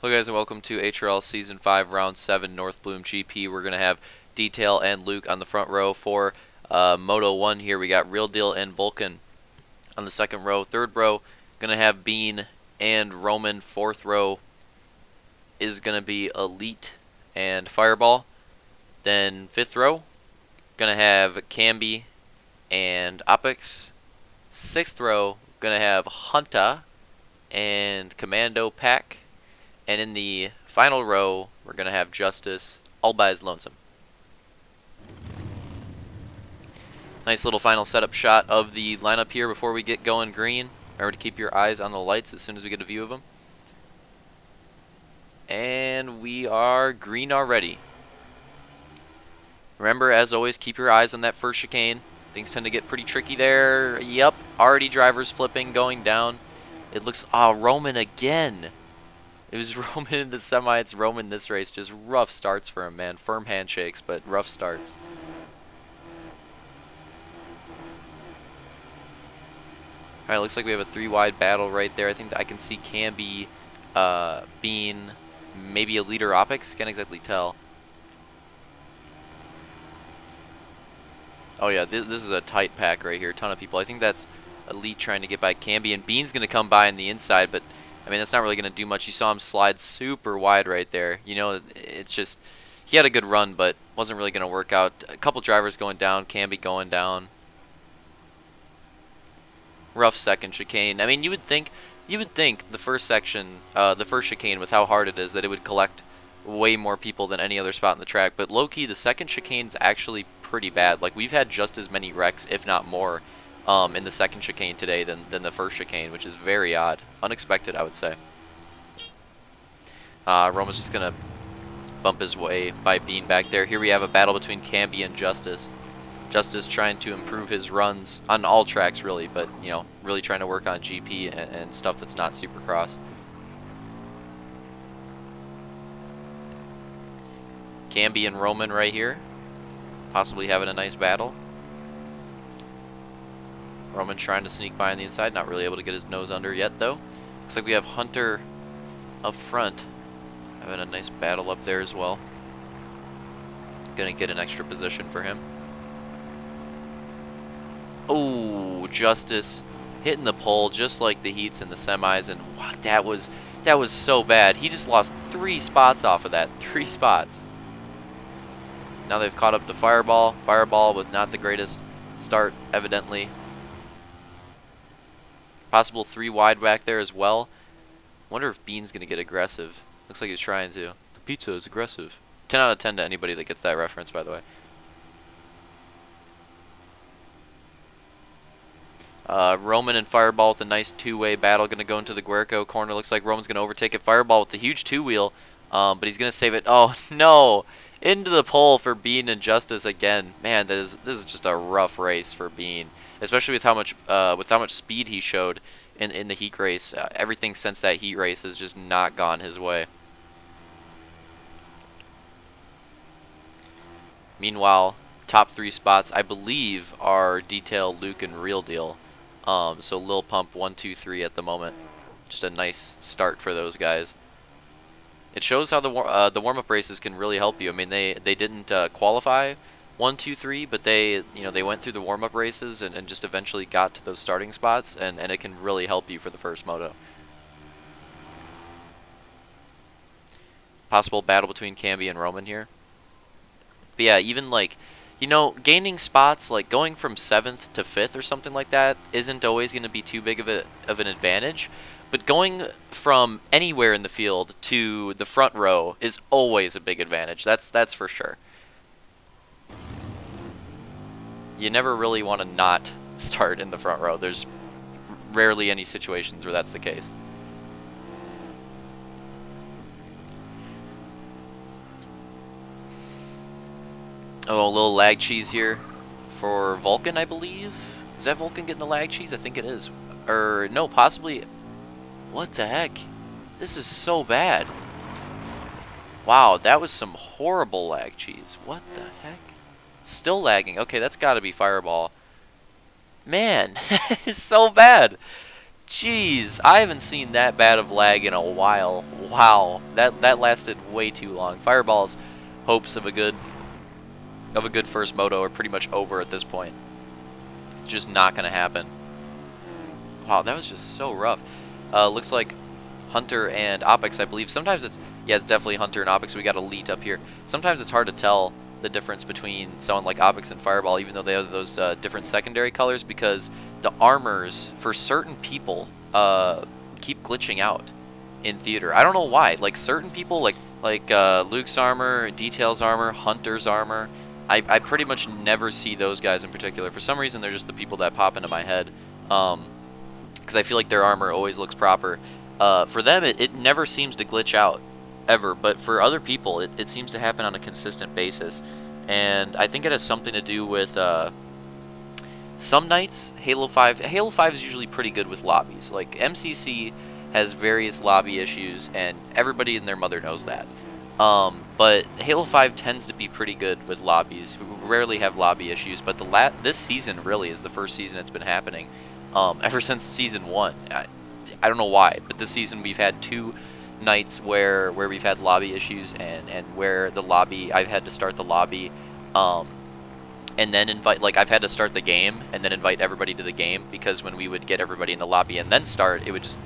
Hello guys and welcome to HRL Season 5 Round 7 Northbloom GP. We're going to have Detail and Luke on the front row for Moto 1 here. We got Real Deal and Vulcan on the second row. Third row, going to have Bean and Roman. Fourth row is going to be Elite and Fireball. Then fifth row, going to have Camby and Opix. Sixth row, going to have Hunta and Commando Pack. And in the final row, we're going to have Justice all by his lonesome. Nice little final setup shot of the lineup here before we get going green. Remember to keep your eyes on the lights as soon as we get a view of them. And we are green already. Remember, as always, keep your eyes on that first chicane. Things tend to get pretty tricky there. Yep, already drivers flipping, going down. It looks, Roman again. It was Roman in the semi, it's Roman this race. Just rough starts for him, man. Firm handshakes, but rough starts. Alright, looks like we have a 3-wide battle right there. I think that I can see Camby, Bean, maybe a leader Opix. Can't exactly tell. Oh yeah, this is a tight pack right here. Ton of people. I think that's Elite trying to get by Camby, and Bean's going to come by on the inside, but I mean, that's not really going to do much. You saw him slide super wide right there. You know, it's just, he had a good run, but wasn't really going to work out. A couple drivers going down, Camby going down. Rough second chicane. I mean, you would think the first section, the first chicane, with how hard it is, that it would collect way more people than any other spot in the track. But low-key, the second chicane is actually pretty bad. Like, we've had just as many wrecks, if not more, in the second chicane today than the first chicane, which is very odd. Unexpected, I would say. Roman's just going to bump his way by Bean back there. Here we have a battle between Camby and Justice. Justice trying to improve his runs on all tracks, really, but, you know, really trying to work on GP and stuff that's not Supercross. Camby and Roman right here, possibly having a nice battle. Roman trying to sneak by on the inside, not really able to get his nose under yet, though. Looks like we have Hunter up front, having a nice battle up there as well. Gonna get an extra position for him. Oh, Justice hitting the pole just like the heats and the semis, and wow, that was so bad. He just lost 3 spots off of that. 3 spots. Now they've caught up to Fireball. Fireball with not the greatest start, evidently. Possible 3 wide back there as well. Wonder if Bean's going to get aggressive. Looks like he's trying to. The pizza is aggressive. 10 out of 10 to anybody that gets that reference, by the way. Roman and Fireball with a nice 2-way battle. Going to go into the Guerco corner. Looks like Roman's going to overtake it. Fireball with the huge 2-wheel. But he's going to save it. Oh, no. Into the pole for Bean and Justice again. Man, this is just a rough race for Bean. Especially with how much speed he showed in the heat race. Everything since that heat race has just not gone his way. Meanwhile, top 3 spots, I believe, are Detail, Luke, and Real Deal. So Lil Pump 1, 2, 3 at the moment. Just a nice start for those guys. It shows how the warm-up races can really help you. I mean, they didn't qualify 1, 2, 3, but they went through the warm-up races and just eventually got to those starting spots, and it can really help you for the first moto. Possible battle between Camby and Roman here. But yeah, even like, you know, gaining spots, like going from 7th to 5th or something like that, isn't always going to be too big of an advantage. But going from anywhere in the field to the front row is always a big advantage. That's for sure. You never really want to not start in the front row. There's rarely any situations where that's the case. Oh, a little lag cheese here for Vulcan, I believe. Is that Vulcan getting the lag cheese? I think it is. Or, no, possibly. What the heck? This is so bad. Wow, that was some horrible lag cheese. What the heck? Still lagging. Okay, that's got to be Fireball. Man, it's so bad. Jeez, I haven't seen that bad of lag in a while. Wow, that lasted way too long. Fireball's hopes of a good first moto are pretty much over at this point. Just not gonna happen. Wow, that was just so rough. Looks like Hunter and Opix, I believe. Sometimes it's, yeah, it's definitely Hunter and Opix. We got Elite up here. Sometimes it's hard to tell the difference between someone like Opix and Fireball, even though they have those different secondary colors, because the armors for certain people keep glitching out in theater. I don't know why. Like certain people, like Luke's armor, Detail's armor, Hunter's armor, I pretty much never see those guys in particular. For some reason, they're just the people that pop into my head. Because I feel like their armor always looks proper. For them, it never seems to glitch out, ever. But for other people, it seems to happen on a consistent basis. And I think it has something to do with some nights, Halo 5 is usually pretty good with lobbies. Like, MCC has various lobby issues, and everybody and their mother knows that. But Halo 5 tends to be pretty good with lobbies. We rarely have lobby issues, but this season really is the first season it's been happening. Ever since Season 1. I don't know why, but this season we've had 2 nights where we've had lobby issues, and where the lobby, I've had to start the lobby, and then invite, like, I've had to start the game and then invite everybody to the game, because when we would get everybody in the lobby and then start, it would just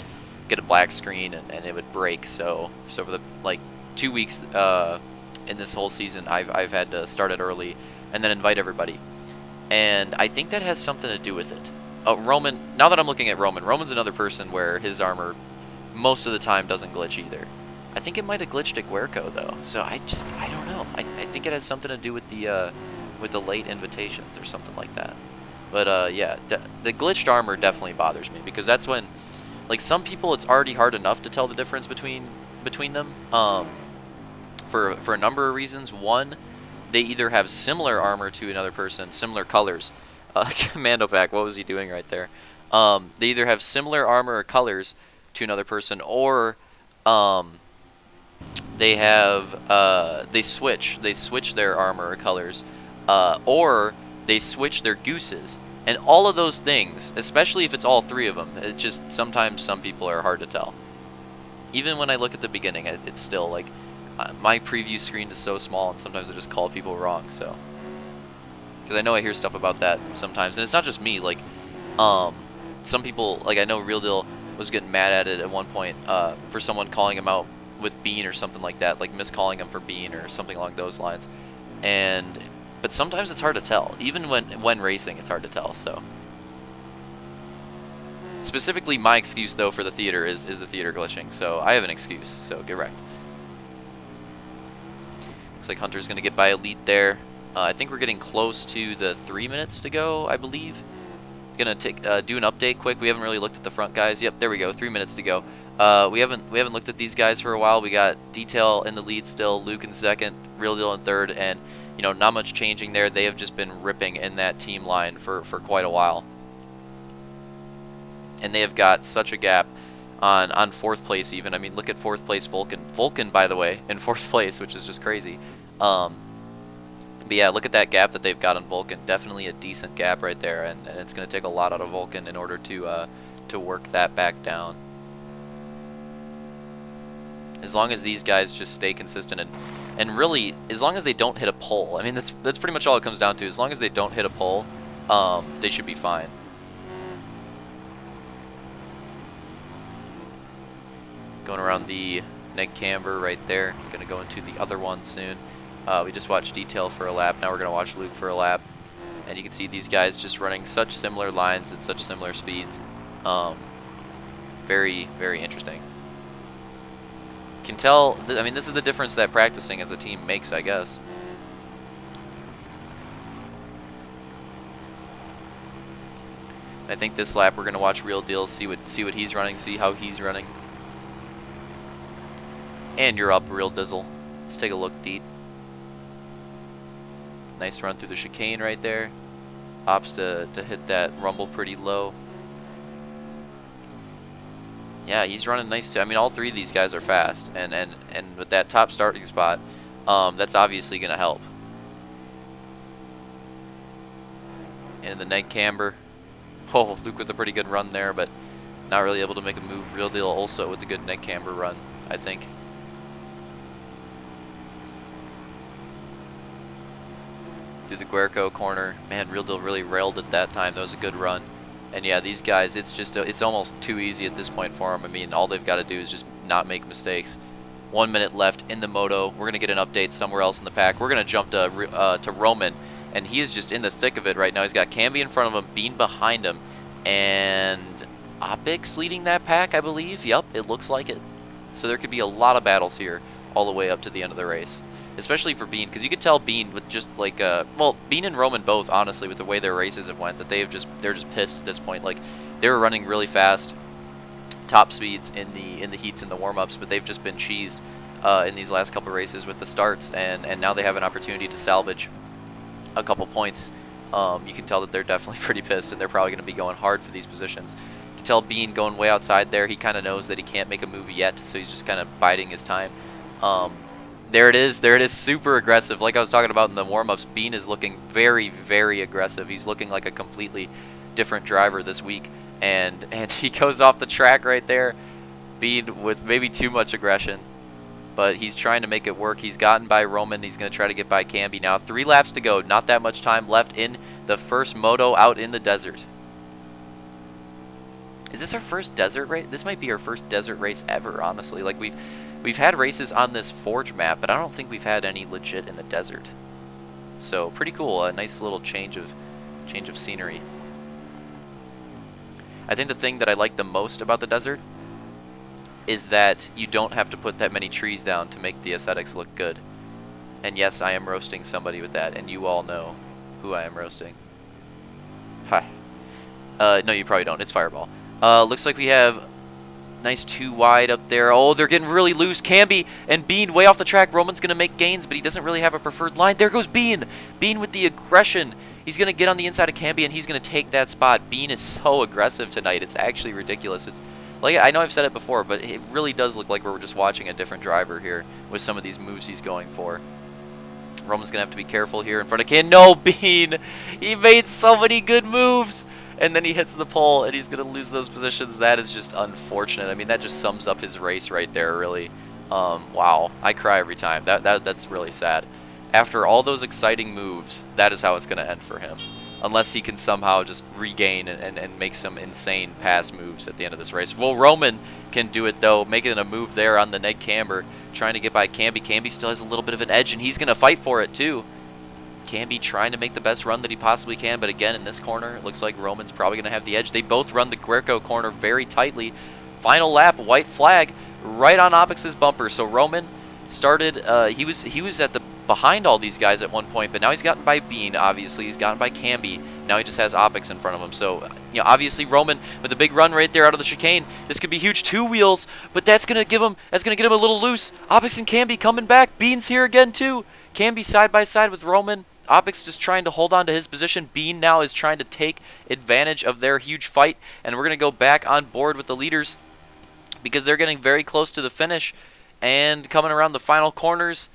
get a black screen and it would break. So for the, like, 2 weeks in this whole season, I've had to start it early and then invite everybody. And I think that has something to do with it. Roman, now that I'm looking at Roman's another person where his armor most of the time doesn't glitch either. I think it might have glitched at Guerco though, so I don't know. I think it has something to do with the late invitations or something like that. But yeah, the glitched armor definitely bothers me, because that's when, like, some people it's already hard enough to tell the difference between them, for a number of reasons. One, they either have similar armor to another person, similar colors. Commando Pack, what was he doing right there? They either have similar armor or colors to another person, or they have they switch their armor or colors, or they switch their gooses. And all of those things, especially if it's all 3 of them, it just, sometimes some people are hard to tell. Even when I look at the beginning, it's still like, my preview screen is so small, and sometimes I just call people wrong. So, because I know I hear stuff about that sometimes, and it's not just me. Like, some people, like, I know Real Deal was getting mad at it at one point for someone calling him out with Bean or something like that, like miscalling him for Bean or something along those lines. But sometimes it's hard to tell, even when racing, it's hard to tell. So, specifically, my excuse though for the theater is the theater glitching. So I have an excuse. So get wrecked. Looks like Hunter's gonna get by Elite there. I think we're getting close to the 3 minutes to go, I believe. Gonna do an update quick. We haven't really looked at the front guys. Yep, there we go. 3 minutes to go. We haven't looked at these guys for a while. We got Detail in the lead still, Luke in second, Real Deal in third, and not much changing there. They have just been ripping in that team line for quite a while, and they have got such a gap on fourth place even. I mean, look at fourth place Vulcan, by the way, in fourth place, which is just crazy. But yeah, look at that gap that they've got on Vulcan. Definitely a decent gap right there, and it's going to take a lot out of Vulcan in order to work that back down. As long as these guys just stay consistent, and really, as long as they don't hit a pole. I mean, that's pretty much all it comes down to. As long as they don't hit a pole, they should be fine. Going around the neg camber right there. Going to go into the other one soon. We just watched Detail for a lap. Now we're going to watch Luke for a lap. And you can see these guys just running such similar lines and such similar speeds. Very, very interesting. Can tell, I mean, this is the difference that practicing as a team makes, I guess. I think this lap we're going to watch Real Deal, see what he's running, see how he's running. And you're up, Real Dizzle. Let's take a look, Deet. Nice run through the chicane right there. Opts to hit that rumble pretty low. Yeah, he's running nice too. I mean, all 3 of these guys are fast, and with that top starting spot, that's obviously going to help. And in the neg camber, oh, Luke with a pretty good run there, but Not really able to make a move. Real Deal also with a good neck camber run, I think. Through the Guerco corner. Man, Real Deal really railed it that time. That was a good run. And yeah, these guys, it's just it's almost too easy at this point for them. I mean, all they've got to do is just not make mistakes. 1 minute left in the Moto. We're going to get an update somewhere else in the pack. We're going to jump to Roman, and he is just in the thick of it right now. He's got Camby in front of him, Bean behind him, and Opix leading that pack, I believe. Yep, it looks like it. So there could be a lot of battles here all the way up to the end of the race. Especially for Bean, because you could tell Bean with just like well, Bean and Roman both, honestly, with the way their races have went, that they're just pissed at this point. Like, they were running really fast, top speeds in the heats and the warm-ups, but they've just been cheesed in these last couple races with the starts, and now they have an opportunity to salvage a couple points. You can tell that they're definitely pretty pissed, and they're probably going to be going hard for these positions. You can tell Bean going way outside there. He kind of knows that he can't make a move yet, so he's just kind of biding his time. There it is, super aggressive. Like I was talking about in the warm-ups, Bean is looking very, very aggressive. He's looking like a completely different driver this week, and he goes off the track right there. Bean with maybe too much aggression, but he's trying to make it work. He's gotten by Roman. He's going to try to get by Camby now. 3 laps to go, not that much time left in the first Moto out in the desert. Is this our first desert race? This might be our first desert race ever, honestly. Like, We've had races on this Forge map, but I don't think we've had any legit in the desert. So pretty cool, a nice little change of scenery. I think the thing that I like the most about the desert is that you don't have to put that many trees down to make the aesthetics look good. And yes, I am roasting somebody with that, and you all know who I am roasting. Hi. No, you probably don't. It's Fireball. Looks like we have nice 2 wide up there. Oh, they're getting really loose. Camby and Bean way off the track. Roman's going to make gains, but he doesn't really have a preferred line. There goes Bean. Bean with the aggression. He's going to get on the inside of Camby, and he's going to take that spot. Bean is so aggressive tonight. It's actually ridiculous. It's like, I know I've said it before, but it really does look like we're just watching a different driver here with some of these moves he's going for. Roman's going to have to be careful here in front of Cam. No, Bean! He made so many good moves! And then he hits the pole, and he's going to lose those positions. That is just unfortunate. I mean, that just sums up his race right there, really. Wow. I cry every time. That's really sad. After all those exciting moves, that is how it's going to end for him. Unless he can somehow just regain and make some insane pass moves at the end of this race. Well, Roman can do it, though, making a move there on the neck camber, trying to get by Camby. Camby still has a little bit of an edge, and he's going to fight for it, too. Camby trying to make the best run that he possibly can, but again, in this corner, it looks like Roman's probably going to have the edge. They both run the Guerco corner very tightly. Final lap, white flag, right on Opix's bumper. So Roman started, he was at the behind all these guys at one point, but now he's gotten by Bean, obviously. He's gotten by Camby. Now he just has Opix in front of him. So, you know, obviously Roman with a big run right there out of the chicane. This could be huge. 2 wheels, but that's going to get him a little loose. Opix and Camby coming back. Bean's here again, too. Camby side by side with Roman. Opix just trying to hold on to his position. Bean now is trying to take advantage of their huge fight, and we're going to go back on board with the leaders because they're getting very close to the finish and coming around the final corners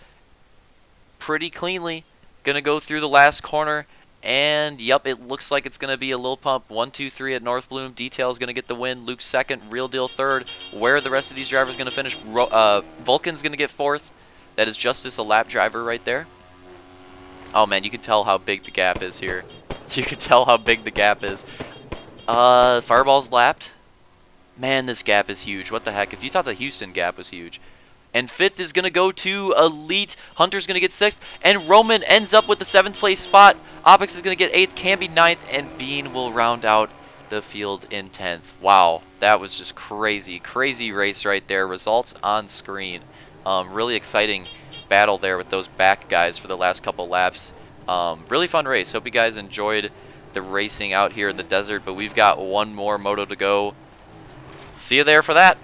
pretty cleanly. Going to go through the last corner, and yep, it looks like it's going to be a little pump. 1, 2, 3 at Northbloom. Detail is going to get the win. Luke second. Real Deal third. Where are the rest of these drivers going to finish? Vulcan's going to get fourth. That is Justice, a lap driver right there. Oh man, you can tell how big the gap is here. You can tell how big the gap is. Fireball's lapped. Man, this gap is huge. What the heck? If you thought the Houston gap was huge. And 5th is going to go to Elite. Hunter's going to get 6th. And Roman ends up with the 7th place spot. Opix is going to get 8th. Camby 9th. And Bean will round out the field in 10th. Wow, that was just crazy. Crazy race right there. Results on screen. Really exciting battle there with those back guys for the last couple laps. Really fun race. Hope you guys enjoyed the racing out here in the desert, but we've got one more moto to go. See you there for that.